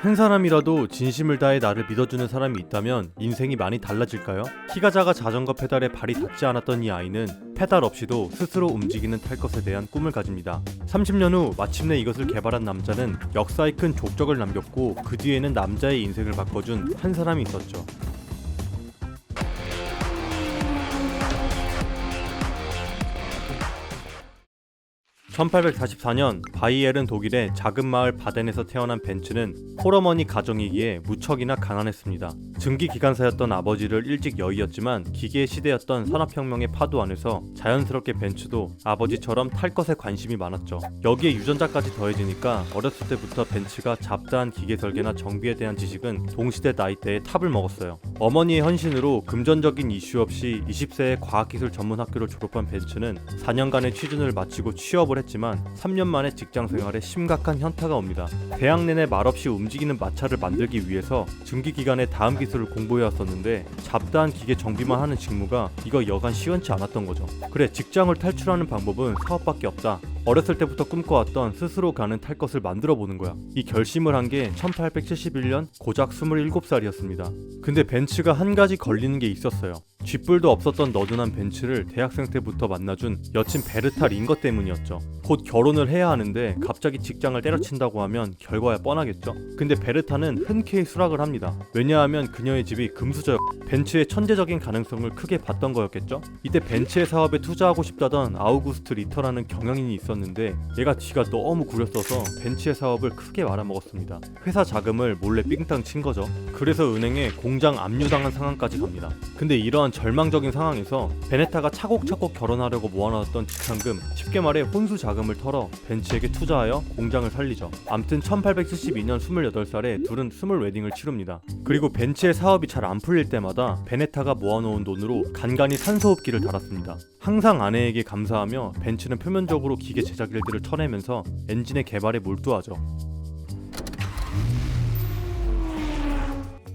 한 사람이라도 진심을 다해 나를 믿어주는 사람이 있다면 인생이 많이 달라질까요? 키가 작아 자전거 페달에 발이 닿지 않았던 이 아이는 페달 없이도 스스로 움직이는 탈 것에 대한 꿈을 가집니다. 30년 후 마침내 이것을 개발한 남자는 역사에 큰 족적을 남겼고 그 뒤에는 남자의 인생을 바꿔준 한 사람이 있었죠. 1844년 바이에른 독일의 작은 마을 바덴에서 태어난 벤츠는 홀어머니 가정이기에 무척이나 가난했습니다. 증기기관사였던 아버지를 일찍 여의었지만 기계의 시대였던 산업혁명의 파도 안에서 자연스럽게 벤츠도 아버지처럼 탈 것에 관심이 많았죠. 여기에 유전자까지 더해지니까 어렸을 때부터 벤츠가 잡다한 기계 설계나 정비에 대한 지식은 동시대 나이대에 탑을 먹었어요. 어머니의 헌신으로 금전적인 이슈 없이 20세에 과학기술 전문학교를 졸업한 벤츠는 4년간의 취준을 마치고 취업을 했지만 3년 만에 직장 생활에 심각한 현타가 옵니다. 대학 내내 말없이 움직이는 마차를 만들기 위해서 증기기관의 다음 기술을 공부해 왔었는데 잡다한 기계 정비만 하는 직무가 이거 여간 시원치 않았던 거죠. 그래, 직장을 탈출하는 방법은 사업밖에 없다. 어렸을 때부터 꿈꿔왔던 스스로 가는 탈 것을 만들어 보는 거야. 이 결심을 한 게 1871년 고작 27살이었습니다. 근데 벤츠가 한 가지 걸리는 게 있었어요. 쥐뿔도 없었던 너둔한 벤츠를 대학생 때부터 만나준 여친 베르타 링거 때문이었죠. 곧 결혼을 해야 하는데 갑자기 직장을 때려친다고 하면 결과야 뻔하겠죠. 근데 베르타는 흔쾌히 수락을 합니다. 왜냐하면 그녀의 집이 금수저, 벤츠의 천재적인 가능성을 크게 봤던 거였겠죠. 이때 벤츠의 사업에 투자하고 싶다던 아우구스트 리터라는 경영인이 있었는데 얘가 뒤가 너무 구렸어서 벤츠의 사업을 크게 말아먹었습니다. 회사 자금을 몰래 삥땅 친 거죠. 그래서 은행에 공장 압류당한 상황까지 갑니다. 근데 이러한 절망적인 상황에서 베네타가 차곡차곡 결혼하려고 모아놨던 지참금, 쉽게 말해 혼수 자금을 털어 벤츠에게 투자하여 공장을 살리죠. 암튼 1872년 28살에 둘은 스몰 웨딩을 치릅니다. 그리고 벤츠의 사업이 잘 안 풀릴 때마다 베네타가 모아놓은 돈으로 간간히 산소호흡기를 달았습니다. 항상 아내에게 감사하며 벤츠는 표면적으로 기계 제작 일들을 쳐내면서 엔진의 개발에 몰두하죠.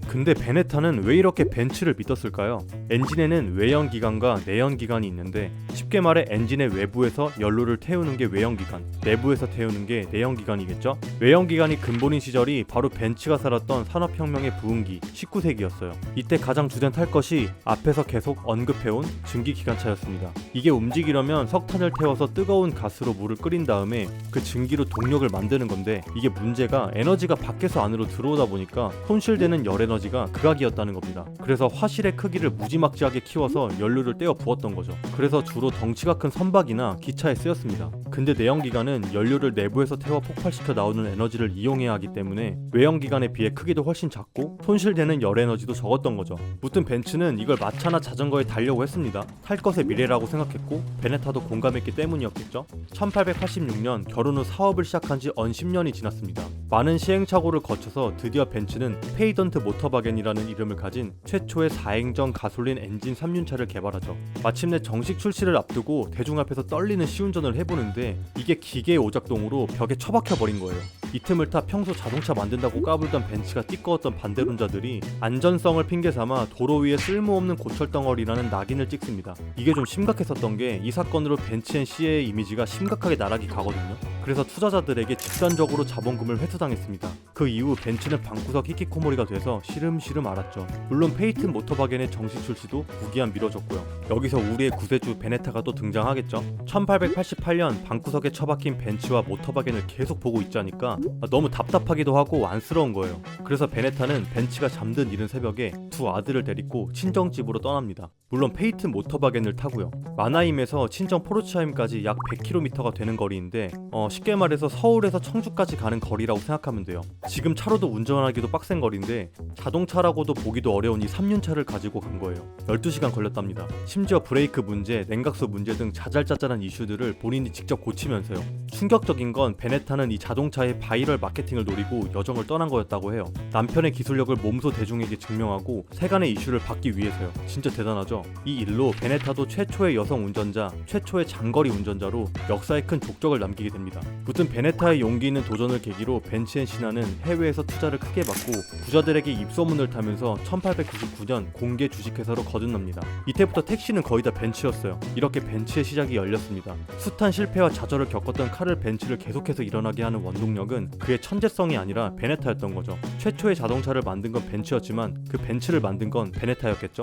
근데 베네타는 왜 이렇게 벤츠를 믿었을까요? 엔진에는 외연기관과 내연기관이 있는데 쉽게 말해 엔진의 외부에서 연료를 태우는 게 외연기관, 내부에서 태우는 게 내연기관이겠죠? 외연기관이 근본인 시절이 바로 벤츠가 살았던 산업혁명의 부흥기 19세기였어요. 이때 가장 주된 탈 것이 앞에서 계속 언급해온 증기기관차였습니다. 이게 움직이려면 석탄을 태워서 뜨거운 가스로 물을 끓인 다음에 그 증기로 동력을 만드는 건데 이게 문제가 에너지가 밖에서 안으로 들어오다 보니까 손실되는 열에너지가 극악이었다는 겁니다. 그래서 화실의 크기를 무지막지하게 키워서 연료를 떼어 부었던 거죠. 그래서 주로 덩치가 큰 선박이나 기차에 쓰였습니다. 근데 내연기관은 연료를 내부에서 태워 폭발시켜 나오는 에너지를 이용해야 하기 때문에 외연기관에 비해 크기도 훨씬 작고 손실되는 열에너지도 적었던 거죠. 무튼 벤츠는 이걸 마차나 자전거에 달려고 했습니다. 탈 것의 미래라고 생각했고 베네타도 공감했기 때문이었겠죠. 1886년 결혼 후 사업을 시작한 지 언 10년이 지났습니다. 많은 시행착오를 거쳐서 드디어 벤츠는 페이던트 모터바겐이라는 이름을 가진 최초의 4행정 가솔린 엔진 3륜차를 개발하죠. 마침내 정식 출시를 앞두고 대중 앞에서 떨리는 시운전을 해보는데 이게 기계의 오작동으로 벽에 처박혀버린 거예요. 이 틈을 타 평소 자동차 만든다고 까불던 벤츠가 띠꺼웠던 반대론자들이 안전성을 핑계삼아 도로 위에 쓸모없는 고철덩어리라는 낙인을 찍습니다. 이게 좀 심각했었던 게 이 사건으로 벤츠 앤 CA의 이미지가 심각하게 나락이 가거든요. 그래서 투자자들에게 집단적으로 자본금을 회수당했습니다. 그 이후 벤츠는 방구석 히키코모리가 돼서 시름시름 앓았죠. 물론 페이튼 모터바겐의 정식 출시도 무기한 미뤄졌고요. 여기서 우리의 구세주 베네타가 또 등장하겠죠. 1888년 방구석에 처박힌 벤츠와 모터바겐을 계속 보고 있자니까 너무 답답하기도 하고 안쓰러운 거예요. 그래서 베네타는 벤츠가 잠든 이른 새벽에 두 아들을 데리고 친정집으로 떠납니다. 물론 페이튼 모터바겐을 타고요. 마나임에서 친정 포르츠하임까지 약 100km가 되는 거리인데 쉽게 말해서 서울에서 청주까지 가는 거리라고 생각하면 돼요. 지금 차로도 운전하기도 빡센 거리인데 자동차라고도 보기도 어려운 이 3륜차를 가지고 간 거예요. 12시간 걸렸답니다. 심지어 브레이크 문제, 냉각수 문제 등 자잘자잘한 이슈들을 본인이 직접 고치면서요. 충격적인 건 베네타는 이 자동차의 바이럴 마케팅을 노리고 여정을 떠난 거였다고 해요. 남편의 기술력을 몸소 대중에게 증명하고 세간의 이슈를 받기 위해서요. 진짜 대단하죠? 있었죠. 이 일로 베네타도 최초의 여성 운전자, 최초의 장거리 운전자로 역사에 큰 족적을 남기게 됩니다. 무튼 베네타의 용기 있는 도전을 계기로 벤츠 앤 시나는 해외에서 투자를 크게 받고 부자들에게 입소문을 타면서 1899년 공개 주식회사로 거듭납니다. 이때부터 택시는 거의 다 벤츠였어요. 이렇게 벤츠의 시작이 열렸습니다. 숱한 실패와 좌절을 겪었던 카를 벤츠를 계속해서 일어나게 하는 원동력은 그의 천재성이 아니라 베네타였던 거죠. 최초의 자동차를 만든 건 벤츠였지만 그 벤츠를 만든 건 베네타였겠죠?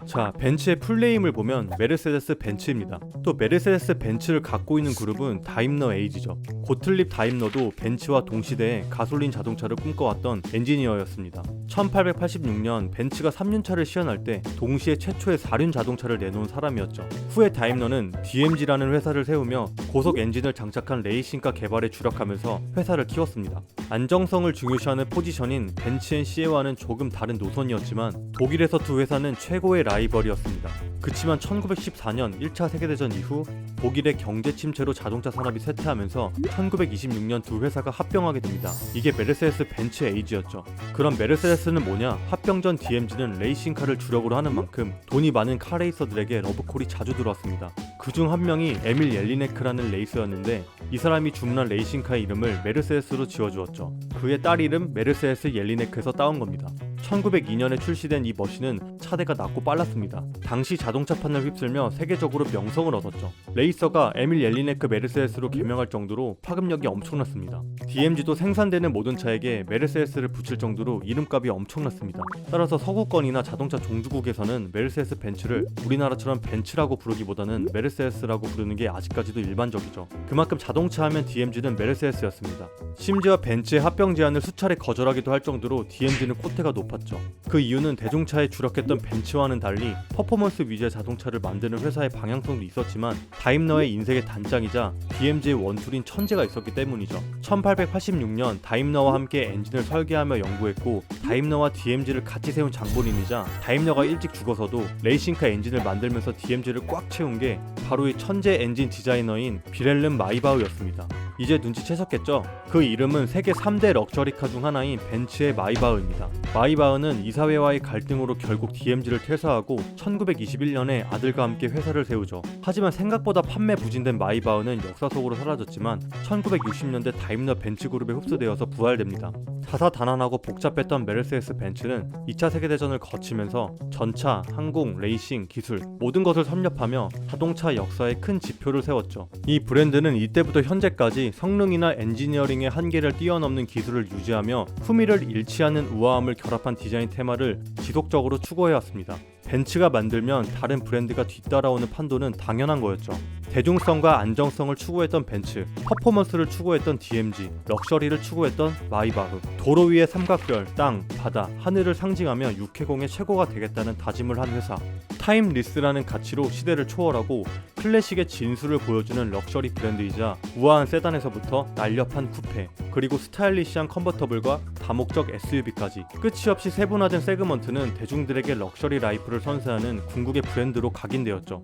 자, 벤츠의 풀네임을 보면 메르세데스 벤츠입니다. 또 메르세데스 벤츠를 갖고 있는 그룹은 다임러 에이지죠. 고틀립 다임러도 벤츠와 동시대에 가솔린 자동차를 꿈꿔왔던 엔지니어였습니다. 1886년 벤츠가 3륜차를 시연할 때 동시에 최초의 4륜 자동차를 내놓은 사람이었죠. 후에 다임러는 DMG라는 회사를 세우며 고속 엔진을 장착한 레이싱카 개발에 주력하면서 회사를 키웠습니다. 안정성을 중요시하는 포지션인 벤츠 앤 시에와는 조금 다른 노선이었지만 독일에서 두 회사는 최고의 라이벌이었습니다. 그치만 1914년 1차 세계대전 이후 독일의 경제 침체로 자동차 산업이 쇠퇴하면서 1926년 두 회사가 합병하게 됩니다. 이게 메르세데스 벤츠 에이지였죠. 그럼 메르세데스는 뭐냐? 합병 전 DMG는 레이싱카를 주력으로 하는 만큼 돈이 많은 카레이서들에게 러브콜이 자주 들어왔습니다. 그중 한 명이 에밀 옐리네크라는 레이서였는데 이 사람이 주문한 레이싱카의 이름을 메르세데스로 지어주었죠. 그의 딸 이름 메르세데스 옐리네크에서 따온 겁니다. 1902년에 출시된 이 머신은 차대가 낮고 빨랐습니다. 당시 자동차판을 휩쓸며 세계적으로 명성을 얻었죠. 레이서가 에밀 옐리네크 메르세데스로 개명할 정도로 파급력이 엄청났습니다. DMG도 생산되는 모든 차에게 메르세데스를 붙일 정도로 이름값이 엄청났습니다. 따라서 서구권이나 자동차 종주국에서는 메르세데스 벤츠를 우리나라처럼 벤츠라고 부르기보다는 메르세데스라고 부르는 게 아직까지도 일반적이죠. 그만큼 자동차 하면 DMG는 메르세데스였습니다. 심지어 벤츠의 합병 제안을 수차례 거절하기도 할 정도로 DMG는 콧대가 높았죠. 그 이유는 대중차에 주력했던 벤츠와는 달리 퍼포먼스 위주의 자동차를 만드는 회사의 방향성도 있었지만 다임러의 인생의 단장이자 DMG의 원툴인 천재가 있었기 때문이죠. 1886년 다임러와 함께 엔진을 설계하며 연구했고 다임러와 DMG를 같이 세운 장본인이자 다임러가 일찍 죽어서도 레이싱카 엔진을 만들면서 DMG를 꽉 채운 게 바로 이 천재 엔진 디자이너인 빌헬름 마이바흐였습니다. 이제 눈치채셨겠죠? 그 이름은 세계 3대 럭셔리카 중 하나인 벤츠의 마이바흐입니다. 마이바흐는 이사회와의 갈등으로 결국 DMG를 퇴사하고 1921년에 아들과 함께 회사를 세우죠. 하지만 생각보다 판매 부진된 마이바흐는 역사 속으로 사라졌지만 1960년대 다임러 벤츠 그룹에 흡수되어서 부활됩니다. 다사다난하고 복잡했던 메르세데스 벤츠는 2차 세계대전을 거치면서 전차, 항공, 레이싱, 기술 모든 것을 섭렵하며 자동차 역사에 큰 지표를 세웠죠. 이 브랜드는 이때부터 현재까지 성능이나 엔지니어링의 한계를 뛰어넘는 기술을 유지하며 품위를 잃지 않는 우아함을 결합한 디자인 테마를 지속적으로 추구해왔습니다. 벤츠가 만들면 다른 브랜드가 뒤따라오는 판도는 당연한 거였죠. 대중성과 안정성을 추구했던 벤츠, 퍼포먼스를 추구했던 DMG, 럭셔리를 추구했던 마이바흐, 도로 위의 삼각별, 땅, 바다, 하늘을 상징하며 육해공의 최고가 되겠다는 다짐을 한 회사. 타임리스라는 가치로 시대를 초월하고 클래식의 진수를 보여주는 럭셔리 브랜드이자 우아한 세단에서부터 날렵한 쿠페, 그리고 스타일리시한 컨버터블과 다목적 SUV까지 끝이 없이 세분화된 세그먼트는 대중들에게 럭셔리 라이프를 선사하는 궁극의 브랜드로 각인되었죠.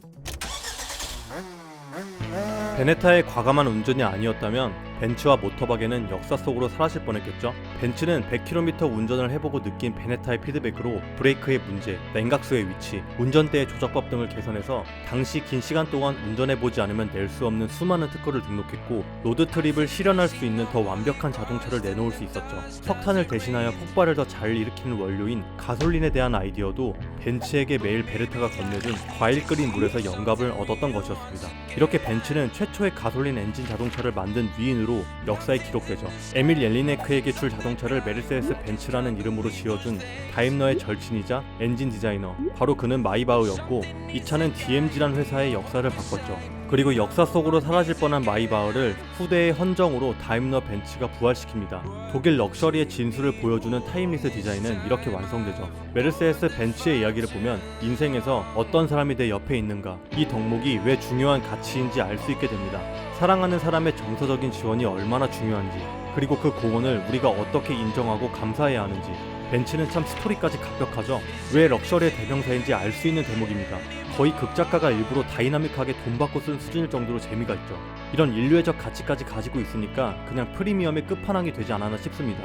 베네타의 과감한 운전이 아니었다면 벤츠와 모터박에는 역사 속으로 사라질 뻔했겠죠. 벤츠는 100km 운전을 해보고 느낀 베네타의 피드백으로 브레이크의 문제, 냉각수의 위치, 운전대의 조작법 등을 개선해서 당시 긴 시간 동안 운전해보지 않으면 낼 수 없는 수많은 특허를 등록했고 로드트립을 실현할 수 있는 더 완벽한 자동차를 내놓을 수 있었죠. 석탄을 대신하여 폭발을 더 잘 일으키는 원료인 가솔린에 대한 아이디어도 벤츠에게 매일 베르타가 건네준 과일 끓인 물에서 영감을 얻었던 것이었습니다. 이렇게 벤츠는 최초의 가솔린 엔진 자동차를 만든 위인으로 역사에 기록되죠. 에밀 옐리네크에게 줄 자동차를 메르세데스 벤츠라는 이름으로 지어준 다임러의 절친이자 엔진 디자이너, 바로 그는 마이바흐였고 이 차는 DMG란 회사의 역사를 바꿨죠. 그리고 역사 속으로 사라질 뻔한 마이바흐를 후대의 헌정으로 다임러 벤츠가 부활시킵니다. 독일 럭셔리의 진수를 보여주는 타임리스 디자인은 이렇게 완성되죠. 메르세데스 벤츠의 이야기를 보면 인생에서 어떤 사람이 내 옆에 있는가, 이 덕목이 왜 중요한 가치인지 알 수 있게 됩니다. 사랑하는 사람의 정서적인 지원이 얼마나 중요한지, 그리고 그 공헌을 우리가 어떻게 인정하고 감사해야 하는지. 벤츠는 참 스토리까지 갑벽하죠. 왜 럭셔리의 대명사인지 알 수 있는 대목입니다. 거의 극작가가 일부러 다이나믹하게 돈 받고 쓴 수준일 정도로 재미가 있죠. 이런 인류애적 가치까지 가지고 있으니까 그냥 프리미엄의 끝판왕이 되지 않았나 싶습니다.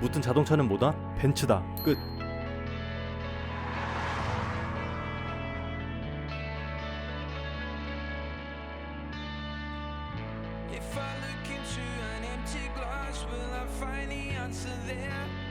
무튼 자동차는 뭐다? 벤츠다. 끝. If I look into an empty glass, will I find the answer there?